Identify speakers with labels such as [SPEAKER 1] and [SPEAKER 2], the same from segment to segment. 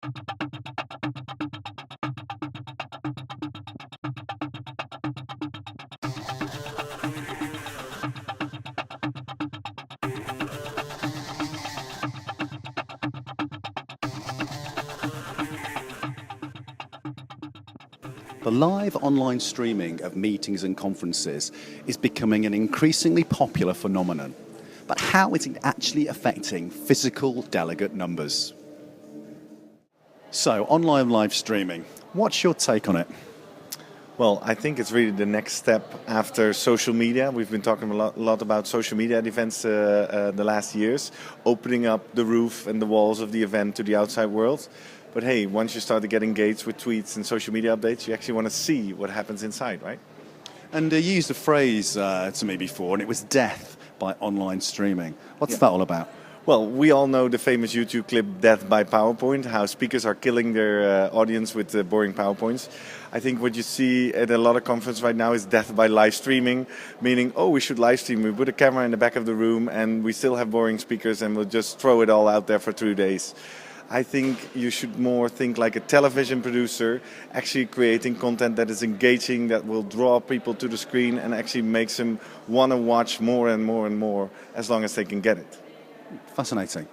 [SPEAKER 1] The live online streaming of meetings and conferences is becoming an increasingly popular phenomenon. But how is it actually affecting physical delegate numbers? So, online live streaming, what's your take on it?
[SPEAKER 2] Well, I think it's really the next step after social media. We've been talking a lot about social media at events the last years, opening up the roof and the walls of the event to the outside world. But hey, once you start to get engaged with tweets and social media updates, you actually want to see what happens inside, right?
[SPEAKER 1] And you used a phrase to me before, and it was death by online streaming. What's that all about?
[SPEAKER 2] Well, we all know the famous YouTube clip Death by PowerPoint, how speakers are killing their audience with boring PowerPoints. I think what you see at a lot of conferences right now is death by live streaming, meaning, oh, we should live stream. We put a camera in the back of the room and we still have boring speakers and we'll just throw it all out there for 2 days. I think you should more think like a television producer, actually creating content that is engaging, that will draw people to the screen and actually makes them want to watch more and more and more as long as they can get it.
[SPEAKER 1] Fascinating.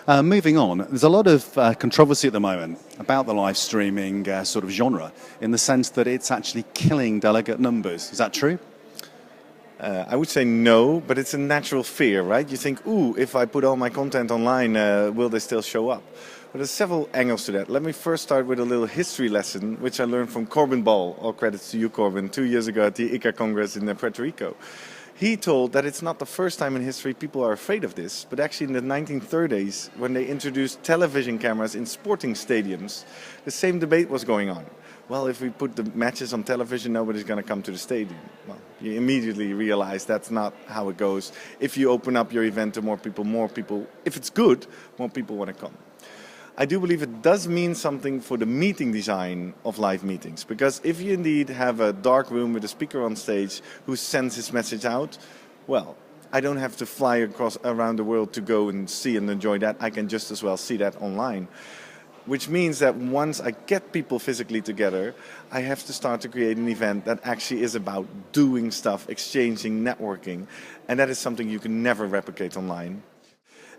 [SPEAKER 1] Moving on, there's a lot of controversy at the moment about the live streaming sort of genre in the sense that it's actually killing delegate numbers. Is that true?
[SPEAKER 2] I would say no, but it's a natural fear, right? You think, ooh, if I put all my content online, will they still show up? But there's several angles to that. Let me first start with a little history lesson, which I learned from Corbin Ball. All credits to you, Corbin, 2 years ago at the ICA Congress in Puerto Rico. He told that it's not the first time in history people are afraid of this, but actually in the 1930s, when they introduced television cameras in sporting stadiums, the same debate was going on. Well, if we put the matches on television, nobody's going to come to the stadium. Well, you immediately realize that's not how it goes. If you open up your event to more people, if it's good, more people want to come. I do believe it does mean something for the meeting design of live meetings. Because if you indeed have a dark room with a speaker on stage who sends his message out, well, I don't have to fly around the world to go and see and enjoy that. I can just as well see that online. Which means that once I get people physically together, I have to start to create an event that actually is about doing stuff, exchanging, networking. And that is something you can never replicate online.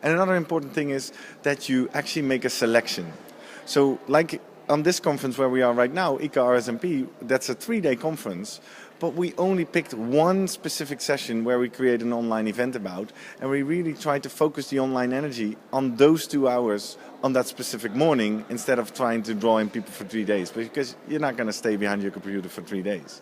[SPEAKER 2] And another important thing is that you actually make a selection. So like on this conference where we are right now, ICA RSMP, that's a 3-day conference. But we only picked one specific session where we create an online event about, and we really tried to focus the online energy on those 2 hours on that specific morning instead of trying to draw in people for 3 days, because you're not going to stay behind your computer for 3 days.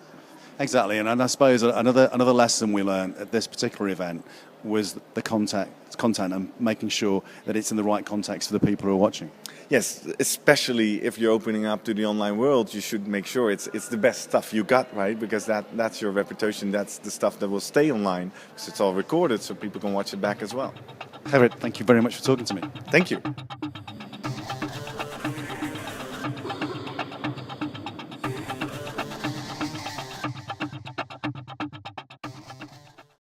[SPEAKER 1] Exactly, and I suppose another lesson we learned at this particular event was the content and making sure that it's in the right context for the people who are watching.
[SPEAKER 2] Yes, especially if you're opening up to the online world, you should make sure it's the best stuff you got, right? Because that's your reputation, that's the stuff that will stay online, because it's all recorded so people can watch it back as well.
[SPEAKER 1] Gerrit, thank you very much for talking to me.
[SPEAKER 2] Thank you.